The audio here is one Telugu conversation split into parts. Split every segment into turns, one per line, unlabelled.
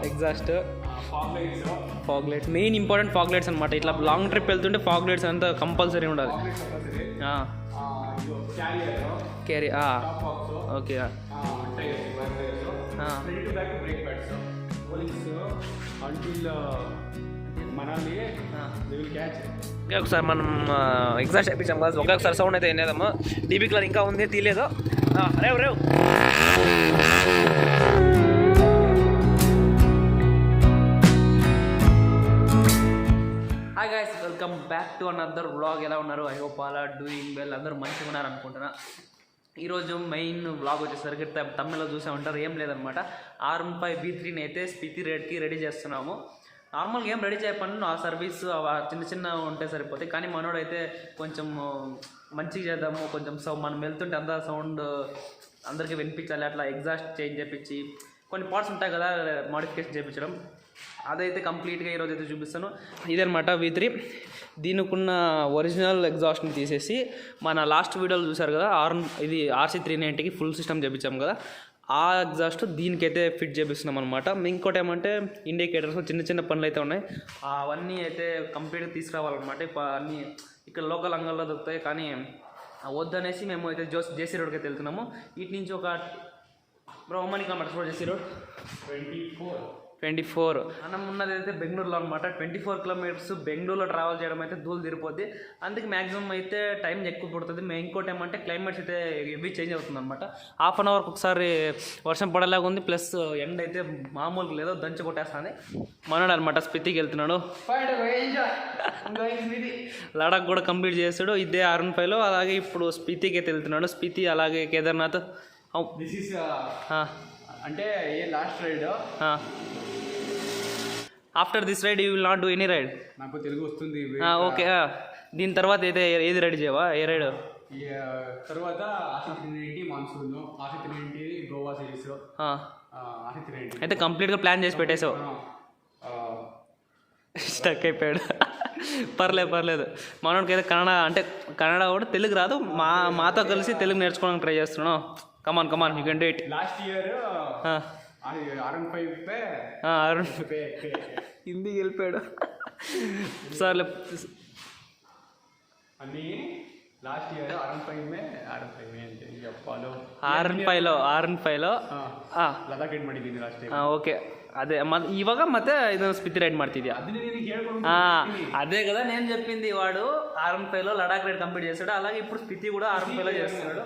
Exhaust, fog lights main important fog lights అనమాట. ఇట్లా లాంగ్ ట్రిప్ వెళ్తుంటే ఫాగ్ లైట్స్ అంతా కంపల్సరీ ఉండాలి. Carry okay. ఒకసారి మనం ఎగ్జాస్ట్ అయిపించాం కదా, ఒక్కొక్కసారి సౌండ్ అయితే ఏదేమో డీబీ కలర్ ఇంకా ఉంది తీయలేదు. రేవు రేవు hi guys, welcome back to another vlog. ఎలా ఉన్నారు? I hope all are doing well. అందరూ మంచిగా ఉన్నారు అనుకుంటున్నా. ఈరోజు మెయిన్ వ్లాగ్ వచ్చేసరికి తమిళలో చూసే ఉంటారు, ఏం లేదనమాట. R15 V3ని అయితే స్పితి రేట్కి రెడీ చేస్తున్నాము. నార్మల్గా ఏం రెడీ చేయకుండా ఆ సర్వీస్ చిన్న చిన్న ఉంటే సరిపోతాయి, కానీ మనోడైతే కొంచెం మంచిగా చేద్దాము, కొంచెం మనం వెళ్తుంటే అంతా సౌండ్ అందరికీ వినిపించాలి, అట్లా ఎగ్జాస్ట్ చేంజ్ చేయించి కొన్ని పార్ట్స్ ఉంటాయి కదా మోడిఫికేషన్ చేయించడం, అదైతే కంప్లీట్గా ఈరోజు అయితే చూపిస్తాను. ఇదనమాట V3. దీనికున్న ఒరిజినల్ ఎగ్జాస్ట్ని తీసేసి మన లాస్ట్ వీడియోలో చూసారు కదా, ఇది RC390కి ఫుల్ సిస్టమ్ చేయించాం కదా, ఆ ఎగ్జాస్ట్ దీనికైతే ఫిట్ చేపిస్తున్నాం అనమాట. ఇంకోటి ఏమంటే ఇండికేటర్స్ చిన్న చిన్న పనులు అయితే ఉన్నాయి, అవన్నీ అయితే కంప్లీట్గా తీసుకురావాలన్నమాట. అన్నీ ఇక్కడ లోకల్ అంగల్లో దొరుకుతాయి, కానీ వద్దనేసి మేము అయితే జేసీ రోడ్కి అయితే వెళ్తున్నాము. ఇటు నుంచి ఒక మనీ కిలోమీటర్స్ రోడ్, జేసీ రోడ్ 24. మనం ఉన్నది అయితే బెంగళూరులో అనమాట. 24 కిలోమీటర్స్ బెంగళూరులో ట్రావెల్ చేయడం అయితే దూలు తిరిగిపోద్ది. అందుకే మ్యాక్సిమం అయితే టైం ఎక్కువ పడుతుంది. ఇంకోటి ఏమంటే క్లైమేట్స్ అయితే హెవీ చేంజ్ అవుతుంది అనమాట. హాఫ్ అన్ అవర్కి ఒకసారి వర్షం పడేలాగా ఉంది, ప్లస్ ఎండ్ అయితే మామూలుగా లేదో దంచి కొట్టేస్తుంది. మనోడు అనమాట స్పితికి వెళ్తున్నాడు, లడాక్ కూడా కంప్లీట్ చేస్తాడు. ఇదే R15లో. అలాగే ఇప్పుడు స్పితికి అయితే వెళ్తున్నాడు. స్పితి అలాగే కేదార్నాథ్.
అంటే a last ride
after this ride you will not do any ride.
నాకు తెలుగు వస్తుంది.
ఓకే. దీని తర్వాత అయితే ఏది రెడీ చేయవా? ఏ రైడ్
తర్వాత RC390 monsoon, RC390 Goa series, RC390
అయితే కంప్లీట్గా ప్లాన్ చేసి పెట్టేసావు. స్టక్ అయిపోయాడు. పర్లేదు. మనోడికి అయితే కన్నడ కూడా తెలుగు రాదు. మాతో కలిసి తెలుగు నేర్చుకోవడానికి ట్రై చేస్తున్నాను. Come on you can do it.
Last year
హిందీకి వెళ్ళిపోయాడు. సర్లే,
అన్నీ లాస్ట్ ఇయర్ R15 అంటే చెప్పాలో
R15లో
ಲದಾಖ್ ರೈಡ್ ಮಾಡಿದ್ದೀನಿ ಲಾಸ್ಟ್ ಟೈಮ್.
ಓಕೆ, అదే ఇವಾಗ ಮತ್ತೆ ಇದು ಸ್ಪಿತಿ ರೈಡ್ ಮಾಡ್ತಿದ್ಯಾ? అదే కదా నేను చెప్పింది. వాడు R15లో లడాక్ రైడ్ కంప్లీట్ చేస్తాడు, అలాగే ఇప్పుడు స్పితి కూడా R15లో చేస్తున్నాడు.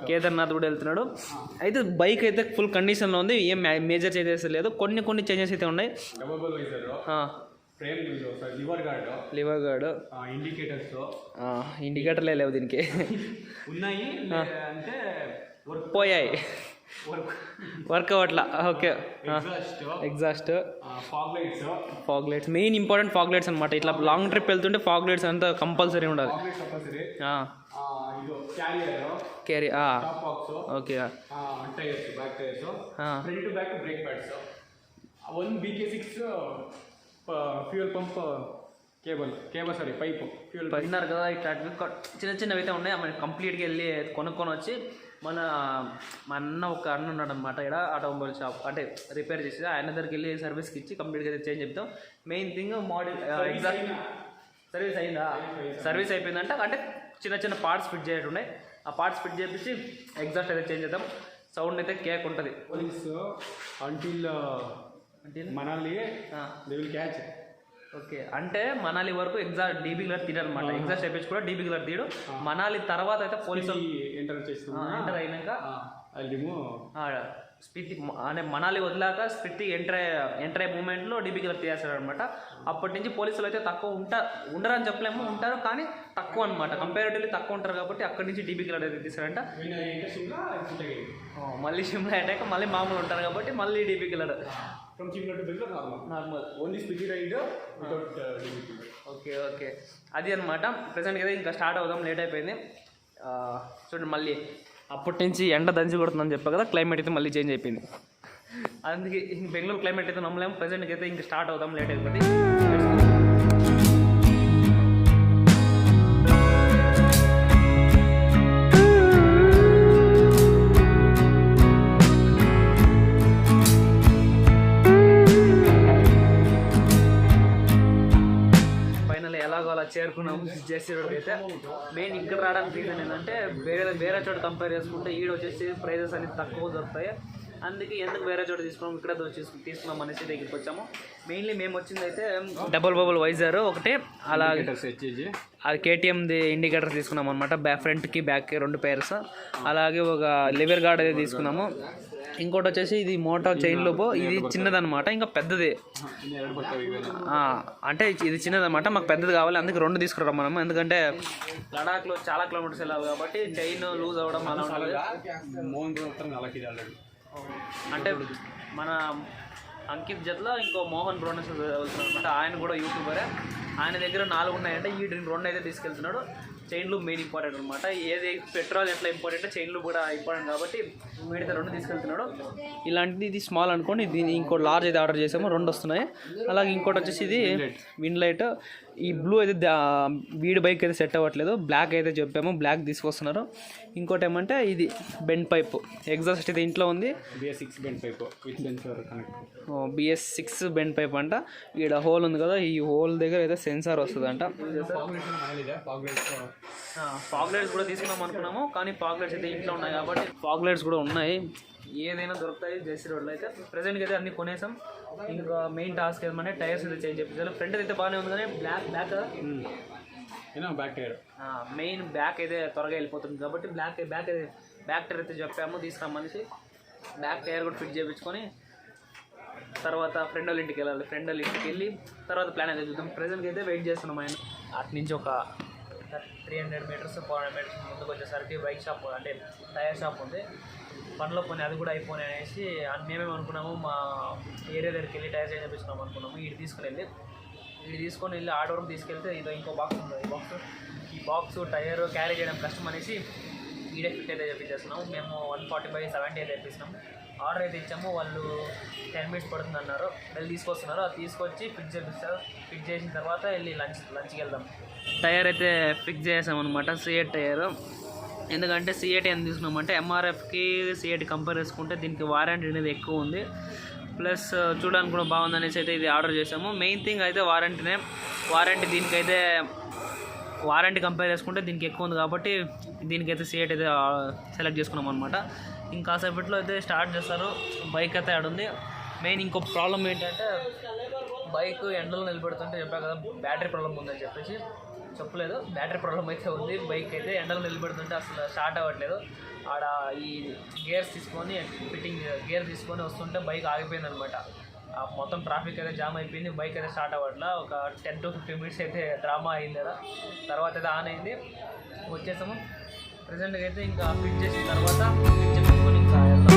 కేదార్నాథ్ కూడా వెళ్తున్నాడు. అయితే బైక్ అయితే ఫుల్ కండిషన్లో ఉంది, ఏం మేజర్ చేంజెస్ లేదు. కొన్ని చేంజెస్ అయితే ఉన్నాయి. లివర్ గార్డ్, ఇండికేటర్లే లేవు దీనికి.
ఉన్నాయి అంటే
పోయాయి, వర్క్ అవ్వట్లా. Okay. Exhaust, fog lights main important fog lights అనమాట. ఇట్లా లాంగ్ ట్రిప్ వెళ్తుంటే ఫాగ్ లైట్స్ అంతా కంపల్సరీ ఉండాలి. Carry okay.
Fuel pump cable sorry pipe fuel
విన్నారు కదా. ఇట్లా చిన్నవి అయితే ఉన్నాయి. మనం కంప్లీట్గా వెళ్ళి కొనుక్కొని వచ్చి మన అన్న ఉన్నాడు అనమాట ఇక్కడ ఆటోమొబైల్ షాప్, అంటే రిపేర్ చేసి ఆయన దగ్గరికి వెళ్ళి సర్వీస్కి ఇచ్చి కంప్లీట్గా చేంజ్ చెప్తాం. మెయిన్ థింగ్ ఎగ్జాక్ట్ సర్వీస్ అయిందా? సర్వీస్ అయిపోయిందంటే అంటే చిన్న పార్ట్స్ ఫిట్ చేయడం ఉన్నాయి. ఆ పార్ట్స్ ఫిట్ చేపించి ఎగ్జాస్ట్ అయితే చేంజ్ చేద్దాం. సౌండ్ అయితే కేక్ ఉంటుంది.
Manali they will catch.
Okay, అంటే మనాలి వరకు ఎగ్జాస్ట్ డీబీ కలర్ తీయడం అనమాట. ఎగ్జాస్ట్ అయిపోయి కూడా డీబీ కలర్ తీయడం. మనాలి తర్వాత అయితే పోలీసు ఎంటర్ అయినాక స్పితి అంటే మనాలి వదిలాక స్పితి ఎంటర్ అయ్యే మూమెంట్లో డీబీ కలర్ తీసేస్తాడు అనమాట. అప్పటి నుంచి పోలీసులు అయితే తక్కువ ఉండరని చెప్పలేము, ఉంటారు కానీ తక్కువ అనమాట. కంపారిటివ్లీ తక్కువ ఉంటారు కాబట్టి అక్కడి నుంచి డీబీ కలర్ అయితే తీసాడంట. మళ్ళీ షిమ్లా అటాక్ మళ్ళీ మామూలు ఉంటారు కాబట్టి మళ్ళీ DB colour. Normal
only Spiti ride without
okay. అది అనమాట. ప్రెసెంట్గా అయితే ఇంకా స్టార్ట్ అవుదాం, లేట్ అయిపోయింది. చూడండి, మళ్ళీ అప్పటి నుంచి ఎండ దంచి కొడుతుందని చెప్పా కదా, క్లైమేట్ అయితే మళ్ళీ చేంజ్ అయిపోయింది. అందుకే బెంగళూరు క్లైమేట్ అయితే నమ్మలేము. ప్రెసెంట్కి అయితే ఇంకా స్టార్ట్ అవుదాం, లేట్ అయిపోతుంది. చేరుకున్నాము జెర్సీ రోడ్కి అయితే. మెయిన్ ఇక్కడ రావడానికి రీజన్ ఏంటంటే వేరే చోట కంపేర్ చేసుకుంటే ఈడ వచ్చేసి ప్రైజెస్ అనేది తక్కువ దొరుకుతాయి. అందుకే ఎందుకు వేరే చోట తీసుకున్నాం, ఇక్కడ తీసుకున్నాం అనేసి దగ్గరికి వచ్చాము. మెయిన్లీ మేము వచ్చింది అయితే డబుల్ బబుల్ వైజర్ ఒకటి, అలాగే అది కేటీఎంది ఇండికేటర్స్ తీసుకున్నాం అనమాట. ఫ్రంట్కి బ్యాక్కి 2 పైర్స్, అలాగే ఒక లివర్ గార్డ్ అయితే తీసుకున్నాము. ఇంకోటి వచ్చేసి ఇది మోటార్ చైన్ లూప్, ఇది చిన్నదనమాట, ఇంకా పెద్దది అంటే ఇది చిన్నదనమాట, మాకు పెద్దది కావాలి. అందుకే 2 తీసుకురాం మనం, ఎందుకంటే లడాఖ్లో చాలా కిలోమీటర్స్ వెళ్ళాలి కాబట్టి చైన్ లూజ్ అవ్వడం అలా ఉంటుంది. అంటే మన అంకిత్ జతలో ఇంకో మోహన్ బ్రోనస్ అనమాట, ఆయన కూడా యూట్యూబరే. ఆయన దగ్గర 4 ఉన్నాయంటే ఈ 2 అయితే తీసుకెళ్తున్నాడు. చైన్ లూప్ మెయిన్ ఇంపార్టెంట్ అనమాట. ఏది పెట్రోల్ ఎట్లా ఇంపార్టెంట్, చైన్ లూప్ కూడా ఇంపార్టెంట్ కాబట్టి మిగతా 2 తీసుకెళ్తున్నాడు. ఇలాంటిది ఇది స్మాల్ అనుకోండి, దీన్ని ఇంకో లార్జ్ అయితే ఆర్డర్ చేసాము, 2 వస్తున్నాయి. అలాగే ఇంకోటి వచ్చేసి ఇది విండ్ లైట్. ఈ బ్లూ అయితే వీడి బైక్ అయితే సెట్ అవ్వట్లేదు, బ్లాక్ అయితే చెప్పాము, బ్లాక్ తీసుకొస్తున్నారు. ఇంకోటి ఏమంటే ఇది బెండ్ పైప్ ఎగ్జాస్ట్ అయితే ఇంట్లో ఉంది, BS6 బెండ్ పైప్ అంట. ఈడ హోల్ ఉంది కదా, ఈ హోల్ దగ్గర అయితే సెన్సార్ వస్తుందంట. ఫాగ్ లైట్స్ కూడా తీసుకుందాం అనుకున్నాము, కానీ ఫాగ్ లైట్స్ అయితే ఇంట్లో ఉన్నాయి కాబట్టి ఫాగ్ లైట్స్ కూడా ఉన్నాయి, ఏదైనా దొరుకుతాయి జెర్సీ రోడ్లో అయితే. ప్రెజెంట్కి అయితే అన్ని కొనేసాం. ఇంకా మెయిన్ టాస్క్ ఏమంటే టైర్స్ అయితే చేంజ్ చేయించాలి. ఫ్రంట్ అయితే బాగానే ఉంది కానీ బ్యాక్ టైర్ మెయిన్ బ్యాక్ అయితే త్వరగా వెళ్ళిపోతుంది కాబట్టి బ్యాక్ టైర్ అయితే చెప్పాము తీసుకురామనేసి. బ్యాక్ టైర్ కూడా ఫిట్ చేయించుకొని తర్వాత ఫ్రెండ్ వాళ్ళ ఇంటికి వెళ్ళాలి. ఫ్రెండ్ వాళ్ళ ఇంటికి వెళ్ళి తర్వాత ప్లాన్ అయితే చూద్దాం. ప్రెజెంట్కి అయితే వెయిట్ చేస్తున్నాం. ఆయన అటు నుంచి ఒక 300 మీటర్స్ 400 మీటర్స్ ముందుకు వచ్చేసరికి బైక్ షాప్ అంటే టైర్ షాప్ ఉంది. పనిలో పోనీ అది కూడా అయిపోయి అనేసి మేమేమి అనుకున్నాము, మా ఏరియా దగ్గరికి వెళ్ళి టైర్ చేంజ్ చేయించుకున్నాం అనుకున్నాము. వీడు తీసుకొని వెళ్ళి ఆర్డర్ వరకు తీసుకెళ్తే ఇంకో బాక్స్ ఉంది. ఈ బాక్స్ టైర్ క్యారీ చేయడం కష్టం అనేసి ఈడే ఫిట్ అయితే చేపించేస్తున్నాము. మేము 145/70 అయితే తెప్పిస్తున్నాము. ఆర్డర్ అయితే ఇచ్చాము, వాళ్ళు 10 మినిట్స్ పడుతుంది అన్నారు. వెళ్ళి తీసుకొస్తున్నారు, అది తీసుకొచ్చి ఫిట్ చేపిస్తారు. ఫిట్ చేసిన తర్వాత వెళ్ళి లంచ్కి వెళ్దాం. టైర్ అయితే ఫిక్స్ చేసామన్నమాట, సిఎట్ టైర్. ఎందుకంటే సిఎట్ ఏం తీసుకున్నామంటే ఎంఆర్ఎఫ్కి సిఎట్ కంపేర్ చేసుకుంటే దీనికి వారంటీ అనేది ఎక్కువ ఉంది, ప్లస్ చూడడానికి కూడా బాగుందనేసి అయితే ఇది ఆర్డర్ చేసాము. మెయిన్ థింగ్ అయితే వారంటీనే. దీనికైతే వారంటీ కంపేర్ చేసుకుంటే దీనికి ఎక్కువ ఉంది కాబట్టి దీనికైతే సిఎట్ అయితే సెలెక్ట్ చేసుకున్నాం అనమాట. ఇంకాసేపట్లో అయితే స్టార్ట్ చేస్తారు. బైక్ అయితే ఆడుంది. మెయిన్ ఇంకో ప్రాబ్లం ఏంటంటే బైక్ ఎండలో నిలబెడుతుంటే చెప్పా కదా బ్యాటరీ ప్రాబ్లం ఉందని చెప్పేసి చెప్పలేదు. బ్యాటరీ ప్రాబ్లం అయితే ఉంది. బైక్ అయితే ఎండలో నిలబెడుతుంటే అసలు స్టార్ట్ అవ్వట్లేదు. ఆడ ఈ గేర్ తీసుకొని వస్తుంటే బైక్ ఆగిపోయింది అనమాట. మొత్తం ట్రాఫిక్ అయితే జామ్ అయిపోయింది, బైక్ అయితే స్టార్ట్ అవ్వట్లా. ఒక 10 to 15 మినిట్స్ అయితే డ్రామా అయింది కదా. తర్వాత అయితే ఆన్ అయింది, వచ్చేసాము. ప్రజెంట్గా అయితే ఇంకా ఫిట్ చేసిన తర్వాత ఫిట్ చేసుకొని ఇంకా వెళ్దాం.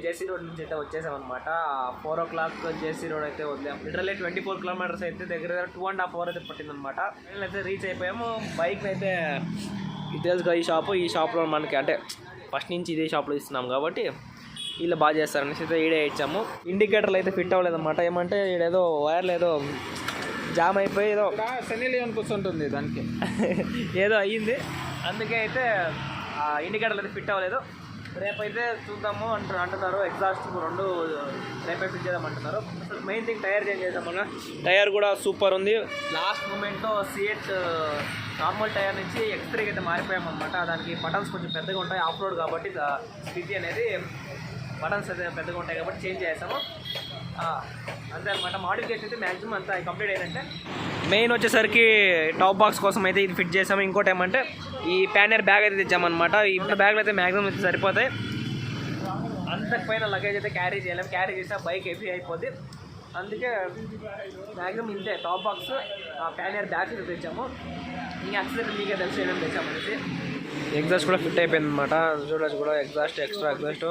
జెర్సీ రోడ్ నుంచి అయితే వచ్చేసామన్నమాట. 4 o'clock జెర్సీ రోడ్ అయితే వదిలేము. లిటరల్లీ 24 kilometers అయితే దగ్గర 2.5 hours అయితే పట్టిందనమాట. అయితే రీచ్ అయిపోయాము. బైక్ అయితే తెలుసుగా ఈ షాప్లో మనకి అంటే ఫస్ట్ నుంచి ఇదే షాప్లో ఇస్తున్నాం కాబట్టి వీళ్ళు బాగా చేస్తారనేసి అయితే ఈడే ఇచ్చాము. ఇండికేటర్లు అయితే ఫిట్ అవ్వలేదన్నమాట. ఏమంటే ఈడేదో వైర్లు ఏదో జామ్ అయిపోయి ఏదో
శనిలి అనిపిస్తుంటుంది దానికి
ఏదో అయ్యింది, అందుకే అయితే ఇండికేటర్లు అయితే ఫిట్ అవ్వలేదు. రేపైతే చూద్దాము అంటున్నారు. ఎగ్జాస్ట్ 2 రేపే ఫిట్ చేద్దామంటున్నారు. మెయిన్ థింగ్ టైర్ చేంజ్ చేద్దామన్నా. టైర్ కూడా సూపర్ ఉంది. లాస్ట్ మూమెంట్లో సిఎట్ నార్మల్ టైర్ నుంచి X3 అయితే మారిపోయామన్నమాట. దానికి బటన్స్ కొంచెం పెద్దగా ఉంటాయి, ఆఫ్ రోడ్ కాబట్టి స్పిటి అనేది బటన్స్ అయితే పెద్దగా ఉంటాయి కాబట్టి చేంజ్ చేసాము. అంతే అనమాట. మోడిఫికేషన్ అయితే మ్యాక్సిమం అంతా కంప్లీట్ అయిందంటే. మెయిన్ వచ్చేసరికి టాప్ బాక్స్ కోసం అయితే ఇది ఫిట్ చేసాము. ఇంకోటి ఏమంటే ఈ ప్యానర్ బ్యాగ్ అయితే తెచ్చామన్నమాట. ఈ బ్యాగ్లు అయితే మ్యాక్సిమం అయితే సరిపోతాయి. అంతకుపైన లగేజ్ అయితే క్యారీ చేయలేము, క్యారీ చేస్తే బైక్ హెవీ అయిపోద్ది. అందుకే మ్యాక్సిమం ఇంతే టాప్ బాక్స్ ప్యానర్ బ్యాగ్ అయితే తెచ్చాము. ఇంకా యాక్సిడెంట్ మీకే తెలిసి ఏమేమి తెచ్చామనేసి. ఎగ్జాస్ట్ కూడా ఫిట్ అయిపోయింది అనమాట. చూడొచ్చు కూడా exhaust extra exhaust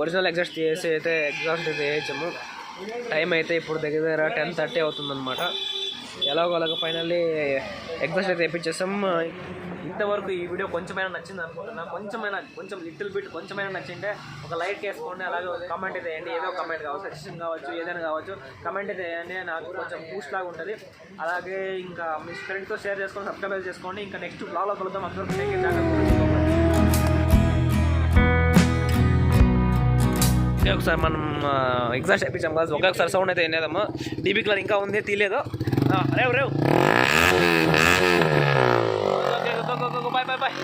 original exhaust చేసి అయితే ఎగ్జాస్ట్ అయితే వేయించాము. టైం అయితే ఇప్పుడు దగ్గర 10:30 అవుతుందన్నమాట. ఎలాగోలాగా ఫైనల్లీ ఎగ్జాస్ట్ అయితే వేయించేసాం. ఇంతవరకు ఈ వీడియో కొంచెమైనా నచ్చింది అనుకుంటున్నా. కొంచెం లిటిల్ బిట్ కొంచెమైనా నచ్చింటే ఒక లైక్ వేసుకోండి, అలాగే ఒక కమెంట్ అయితే వేయండి. ఏదో కమెంట్ కావచ్చు, సజెషన్ కావచ్చు, ఏదైనా కావచ్చు, కమెంట్ అయితే వేయండి. నాకు కొంచెం బూస్ట్ లాగా ఉంటుంది. అలాగే ఇంకా మీ ఫ్రెండ్తో షేర్ చేసుకొని సబ్స్క్రైబ్ చేసుకోండి. ఇంకా నెక్స్ట్ బ్లాగ్లో కలుద్దాం. అందరూ ఒకసారి మనం ఎగ్జాస్ట్ అయిపించాం కదా, ఒక్కొక్కసారి సౌండ్ అయితే వినేదమ్మా. డీబీ క్లర్ ఇంకా ఉంది, తీయలేదు. రేవు బాయ్.